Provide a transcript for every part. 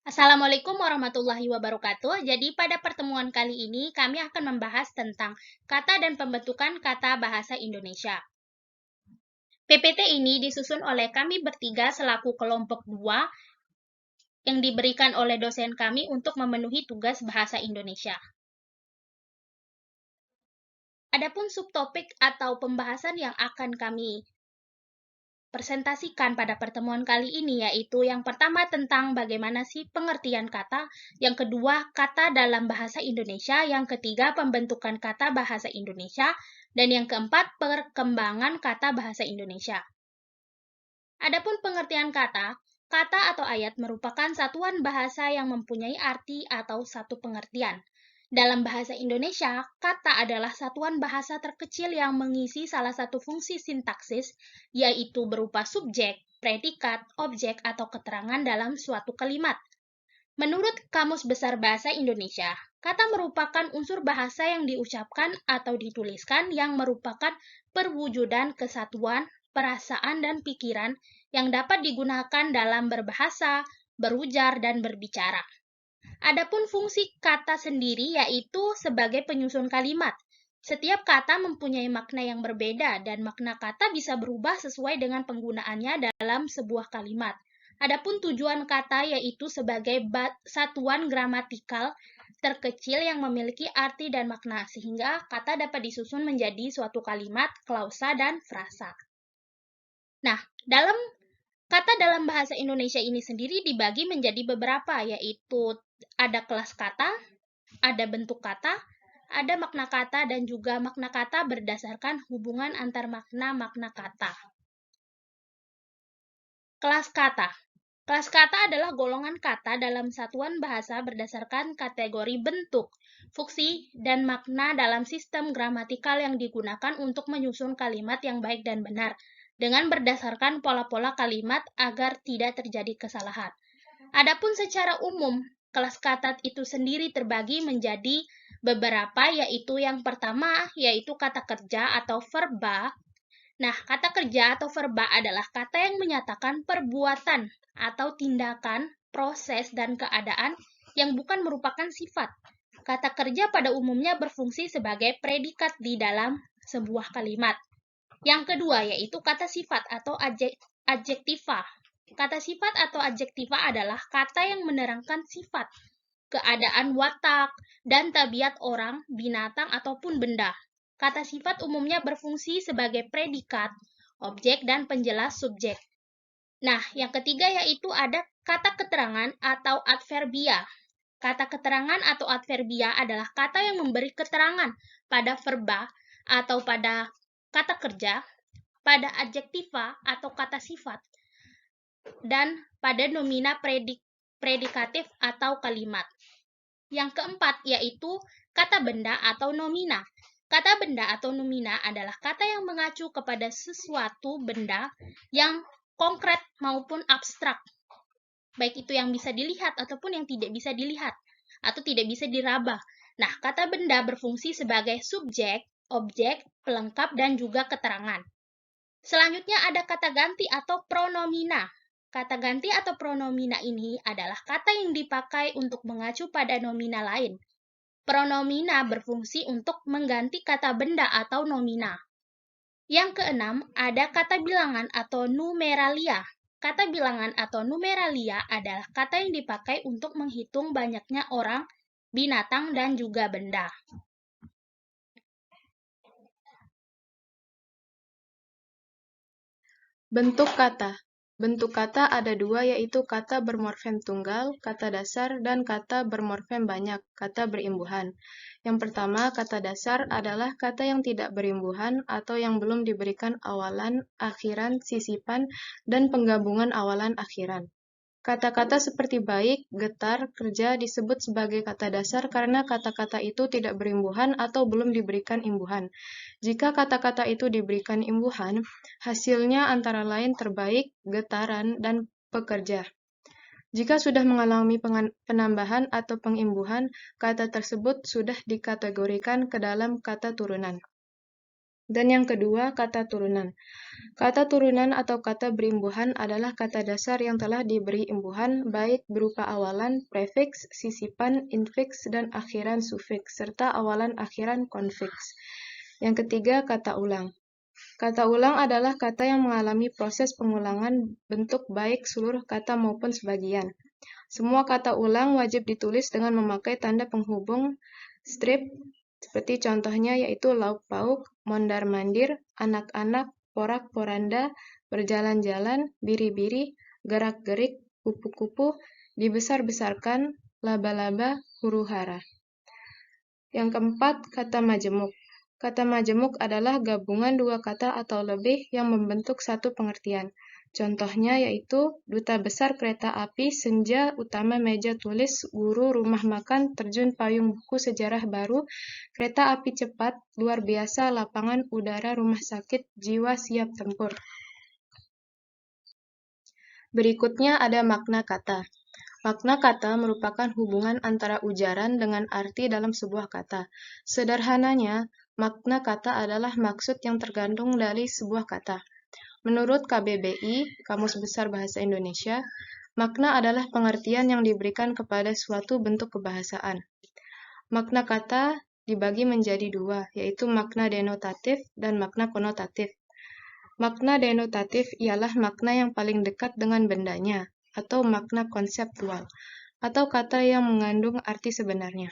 Assalamualaikum warahmatullahi wabarakatuh. Jadi pada pertemuan kali ini kami akan membahas tentang kata dan pembentukan kata bahasa Indonesia. PPT ini disusun oleh kami bertiga selaku kelompok 2 yang diberikan oleh dosen kami untuk memenuhi tugas bahasa Indonesia. Adapun subtopik atau pembahasan yang akan kami presentasikan pada pertemuan kali ini yaitu yang pertama tentang bagaimana sih pengertian kata, yang kedua kata dalam bahasa Indonesia, yang ketiga pembentukan kata bahasa Indonesia, dan yang keempat perkembangan kata bahasa Indonesia. Adapun pengertian kata, kata atau ayat merupakan satuan bahasa yang mempunyai arti atau satu pengertian. Dalam bahasa Indonesia, kata adalah satuan bahasa terkecil yang mengisi salah satu fungsi sintaksis, yaitu berupa subjek, predikat, objek, atau keterangan dalam suatu kalimat. Menurut Kamus Besar Bahasa Indonesia, kata merupakan unsur bahasa yang diucapkan atau dituliskan yang merupakan perwujudan kesatuan, perasaan, dan pikiran yang dapat digunakan dalam berbahasa, berujar, dan berbicara. Adapun fungsi kata sendiri yaitu sebagai penyusun kalimat. Setiap kata mempunyai makna yang berbeda dan makna kata bisa berubah sesuai dengan penggunaannya dalam sebuah kalimat. Adapun tujuan kata yaitu sebagai satuan gramatikal terkecil yang memiliki arti dan makna sehingga kata dapat disusun menjadi suatu kalimat, klausa, dan frasa. Nah, kata dalam bahasa Indonesia ini sendiri dibagi menjadi beberapa, yaitu ada kelas kata, ada bentuk kata, ada makna kata, dan juga makna kata berdasarkan hubungan antar makna-makna kata. Kelas kata. Kelas kata adalah golongan kata dalam satuan bahasa berdasarkan kategori bentuk, fungsi, dan makna dalam sistem gramatikal yang digunakan untuk menyusun kalimat yang baik dan benar, dengan berdasarkan pola-pola kalimat agar tidak terjadi kesalahan. Adapun secara umum, kelas kata itu sendiri terbagi menjadi beberapa, yaitu yang pertama, yaitu kata kerja atau verba. Nah, kata kerja atau verba adalah kata yang menyatakan perbuatan atau tindakan, proses, dan keadaan yang bukan merupakan sifat. Kata kerja pada umumnya berfungsi sebagai predikat di dalam sebuah kalimat. Yang kedua yaitu kata sifat atau adjektiva. Kata sifat atau adjektiva adalah kata yang menerangkan sifat, keadaan watak, dan tabiat orang, binatang, ataupun benda. Kata sifat umumnya berfungsi sebagai predikat, objek, dan penjelas subjek. Nah, yang ketiga yaitu ada kata keterangan atau adverbia. Kata keterangan atau adverbia adalah kata yang memberi keterangan pada verba atau pada kata kerja, pada adjektiva atau kata sifat, dan pada nomina predikatif atau kalimat. Yang keempat yaitu kata benda atau nomina. Kata benda atau nomina adalah kata yang mengacu kepada sesuatu benda yang konkret maupun abstrak, baik itu yang bisa dilihat ataupun yang tidak bisa dilihat atau tidak bisa diraba. Nah, kata benda berfungsi sebagai subjek, objek, pelengkap, dan juga keterangan. Selanjutnya ada kata ganti atau pronomina. Kata ganti atau pronomina ini adalah kata yang dipakai untuk mengacu pada nomina lain. Pronomina berfungsi untuk mengganti kata benda atau nomina. Yang keenam, ada kata bilangan atau numeralia. Kata bilangan atau numeralia adalah kata yang dipakai untuk menghitung banyaknya orang, binatang, dan juga benda. Bentuk kata. Bentuk kata ada dua yaitu kata bermorfem tunggal, kata dasar, dan kata bermorfem banyak, kata berimbuhan. Yang pertama, kata dasar adalah kata yang tidak berimbuhan atau yang belum diberikan awalan, akhiran, sisipan, dan penggabungan awalan akhiran. Kata-kata seperti baik, getar, kerja disebut sebagai kata dasar karena kata-kata itu tidak berimbuhan atau belum diberikan imbuhan. Jika kata-kata itu diberikan imbuhan, hasilnya antara lain terbaik, getaran, dan pekerja. Jika sudah mengalami penambahan atau pengimbuhan, kata tersebut sudah dikategorikan ke dalam kata turunan. Dan yang kedua, kata turunan. Kata turunan atau kata berimbuhan adalah kata dasar yang telah diberi imbuhan, baik berupa awalan, prefiks, sisipan, infiks, dan akhiran sufiks, serta awalan-akhiran konfiks. Yang ketiga, kata ulang. Kata ulang adalah kata yang mengalami proses pengulangan bentuk baik seluruh kata maupun sebagian. Semua kata ulang wajib ditulis dengan memakai tanda penghubung strip, seperti contohnya yaitu lauk pauk, mondar mandir, anak-anak, porak-poranda, berjalan-jalan, biri-biri, gerak-gerik, kupu-kupu, dibesar-besarkan, laba-laba, huru-hara. Yang keempat, kata majemuk. Kata majemuk adalah gabungan dua kata atau lebih yang membentuk satu pengertian. Contohnya yaitu duta besar kereta api, senja, utama meja tulis, guru, rumah makan, terjun payung buku sejarah baru, kereta api cepat, luar biasa, lapangan udara, rumah sakit, jiwa siap tempur. Berikutnya ada makna kata. Makna kata merupakan hubungan antara ujaran dengan arti dalam sebuah kata. Sederhananya, makna kata adalah maksud yang tergantung dari sebuah kata. Menurut KBBI, Kamus Besar Bahasa Indonesia, makna adalah pengertian yang diberikan kepada suatu bentuk kebahasaan. Makna kata dibagi menjadi dua, yaitu makna denotatif dan makna konotatif. Makna denotatif ialah makna yang paling dekat dengan bendanya, atau makna konseptual, atau kata yang mengandung arti sebenarnya.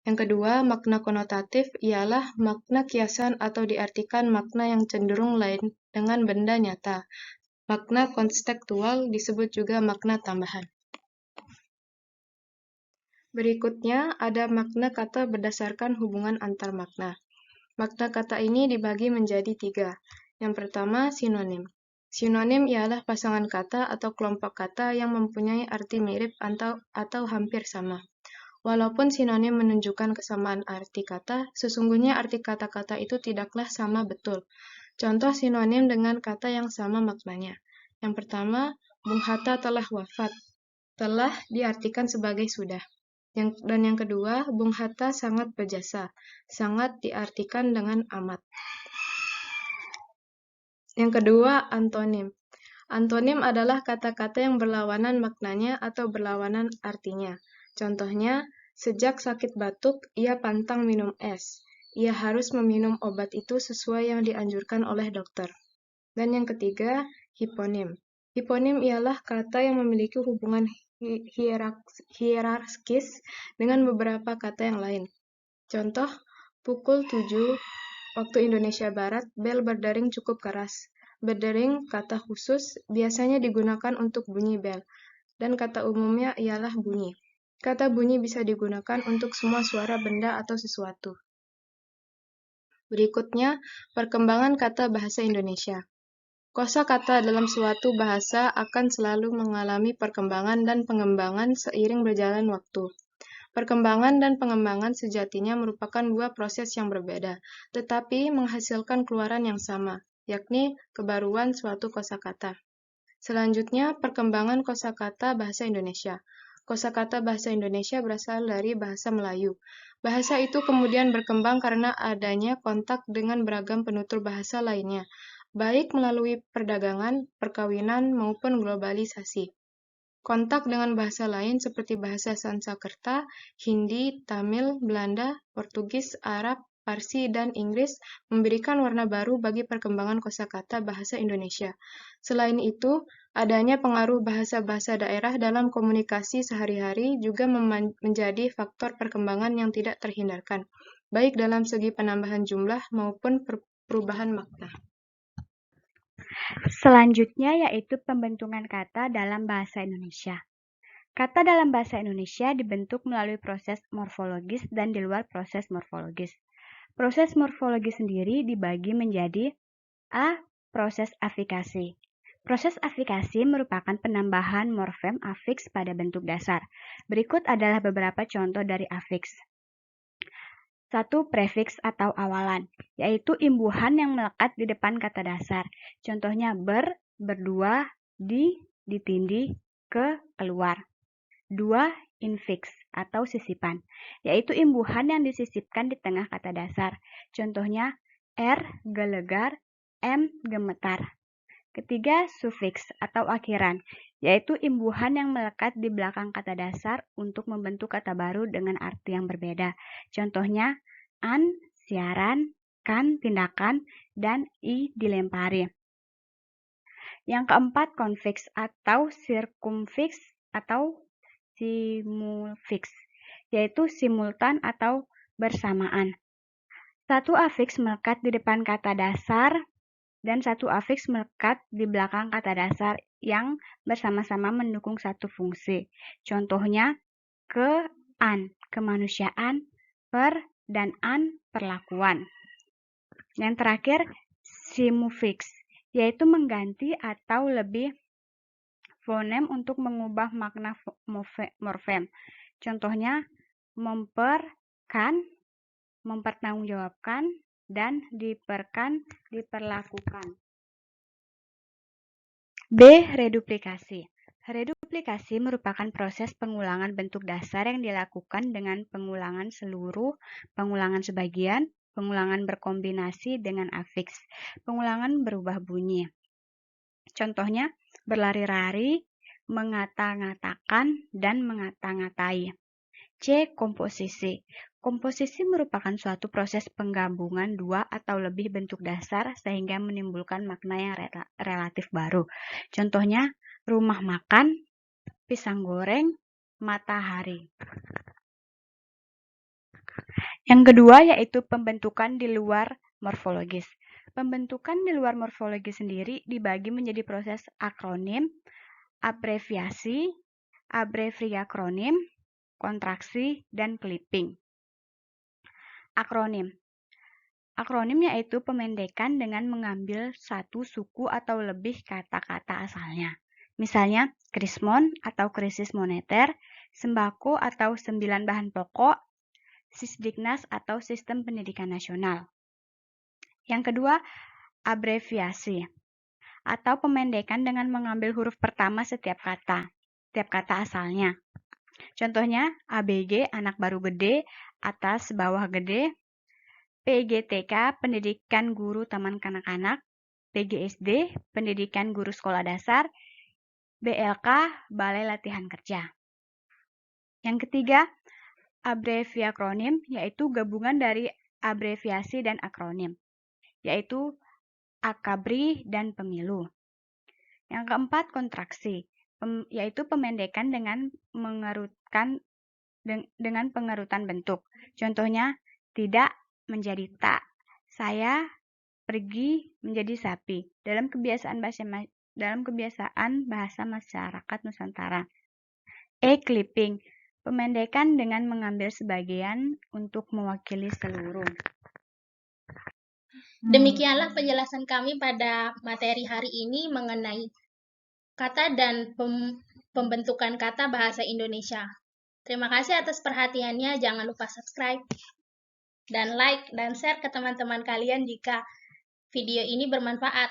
Yang kedua, makna konotatif ialah makna kiasan atau diartikan makna yang cenderung lain dengan benda nyata. Makna konstekstual disebut juga makna tambahan. Berikutnya ada makna kata berdasarkan hubungan antar makna. Makna kata ini dibagi menjadi tiga. Yang pertama, sinonim. Sinonim ialah pasangan kata atau kelompok kata yang mempunyai arti mirip atau hampir sama. Walaupun sinonim menunjukkan kesamaan arti kata, sesungguhnya arti kata-kata itu tidaklah sama betul. Contoh sinonim dengan kata yang sama maknanya. Yang pertama, Bung Hatta telah wafat. Telah diartikan sebagai sudah. Dan yang kedua, Bung Hatta sangat berjasa. Sangat diartikan dengan amat. Yang kedua, antonim. Antonim adalah kata-kata yang berlawanan maknanya atau berlawanan artinya. Contohnya, sejak sakit batuk, ia pantang minum es. Ia harus meminum obat itu sesuai yang dianjurkan oleh dokter. Dan yang ketiga, hiponim. Hiponim ialah kata yang memiliki hubungan hierarkis dengan beberapa kata yang lain. Contoh, pukul 7 waktu Indonesia Barat, bel berdering cukup keras. Berdering, kata khusus, biasanya digunakan untuk bunyi bel, dan kata umumnya ialah bunyi. Kata bunyi bisa digunakan untuk semua suara benda atau sesuatu. Berikutnya, perkembangan kata bahasa Indonesia. Kosakata dalam suatu bahasa akan selalu mengalami perkembangan dan pengembangan seiring berjalan waktu. Perkembangan dan pengembangan sejatinya merupakan dua proses yang berbeda, tetapi menghasilkan keluaran yang sama, yakni kebaruan suatu kosakata. Selanjutnya, perkembangan kosakata bahasa Indonesia. Kosakata bahasa Indonesia berasal dari bahasa Melayu. Bahasa itu kemudian berkembang karena adanya kontak dengan beragam penutur bahasa lainnya, baik melalui perdagangan, perkawinan, maupun globalisasi. Kontak dengan bahasa lain seperti bahasa Sanskerta, Hindi, Tamil, Belanda, Portugis, Arab, Parsi, dan Inggris memberikan warna baru bagi perkembangan kosakata bahasa Indonesia. Selain itu, adanya pengaruh bahasa-bahasa daerah dalam komunikasi sehari-hari juga menjadi faktor perkembangan yang tidak terhindarkan, baik dalam segi penambahan jumlah maupun perubahan makna. Selanjutnya yaitu pembentukan kata dalam bahasa Indonesia. Kata dalam bahasa Indonesia dibentuk melalui proses morfologis dan di luar proses morfologis. Proses morfologis sendiri dibagi menjadi A. Proses afikasi. Proses afikasi merupakan penambahan morfem afiks pada bentuk dasar. Berikut adalah beberapa contoh dari afiks. 1. Prefiks atau awalan, yaitu imbuhan yang melekat di depan kata dasar. Contohnya ber, berdua, di, ditindih, ke, keluar. 2. Infiks atau sisipan, yaitu imbuhan yang disisipkan di tengah kata dasar. Contohnya R. Gelegar, M. Gemetar. Ketiga, sufiks atau akhiran, yaitu imbuhan yang melekat di belakang kata dasar untuk membentuk kata baru dengan arti yang berbeda. Contohnya, an, siaran, kan, tindakan, dan i, dilempari. Yang keempat, konfiks atau sirkumfiks atau simulfiks, yaitu simultan atau bersamaan. Satu afiks melekat di depan kata dasar dan satu afiks melekat di belakang kata dasar yang bersama-sama mendukung satu fungsi. Contohnya, ke-an, kemanusiaan, per dan an, perlakuan. Yang terakhir, simufiks, yaitu mengganti atau lebih fonem untuk mengubah makna morfem. Contohnya, memperkan, mempertanggungjawabkan, dan diperlakukan. B. Reduplikasi. Reduplikasi merupakan proses pengulangan bentuk dasar yang dilakukan dengan pengulangan seluruh, pengulangan sebagian, pengulangan berkombinasi dengan afiks, pengulangan berubah bunyi. Contohnya, berlari-lari, mengata-ngatakan, dan mengata-ngatai. C. Komposisi. Komposisi merupakan suatu proses penggabungan dua atau lebih bentuk dasar sehingga menimbulkan makna yang relatif baru. Contohnya, rumah makan, pisang goreng, matahari. Yang kedua yaitu pembentukan di luar morfologis. Pembentukan di luar morfologis sendiri dibagi menjadi proses akronim, abreviasi, abreviakronim, kontraksi, dan clipping. Akronim. Akronim yaitu pemendekan dengan mengambil satu suku atau lebih kata-kata asalnya. Misalnya, krismon atau krisis moneter, sembako atau 9 bahan pokok, Sisdiknas atau sistem pendidikan nasional. Yang kedua, abreviasi atau pemendekan dengan mengambil huruf pertama setiap kata asalnya. Contohnya, ABG, anak baru gede, atas bawah gede, PGTK, pendidikan guru taman kanak-kanak, PGSD, pendidikan guru sekolah dasar, BLK, balai latihan kerja. Yang ketiga, abreviakronim, yaitu gabungan dari abreviasi dan akronim, yaitu akabri dan pemilu. Yang keempat, kontraksi, yaitu pemendekan dengan pengerutan bentuk. Contohnya, tidak menjadi tak, saya pergi menjadi sapi, dalam kebiasaan bahasa masyarakat Nusantara. Clipping, pemendekan dengan mengambil sebagian untuk mewakili seluruh. Demikianlah penjelasan kami pada materi hari ini mengenai kata dan pembentukan kata bahasa Indonesia. Terima kasih atas perhatiannya. Jangan lupa subscribe dan like dan share ke teman-teman kalian jika video ini bermanfaat.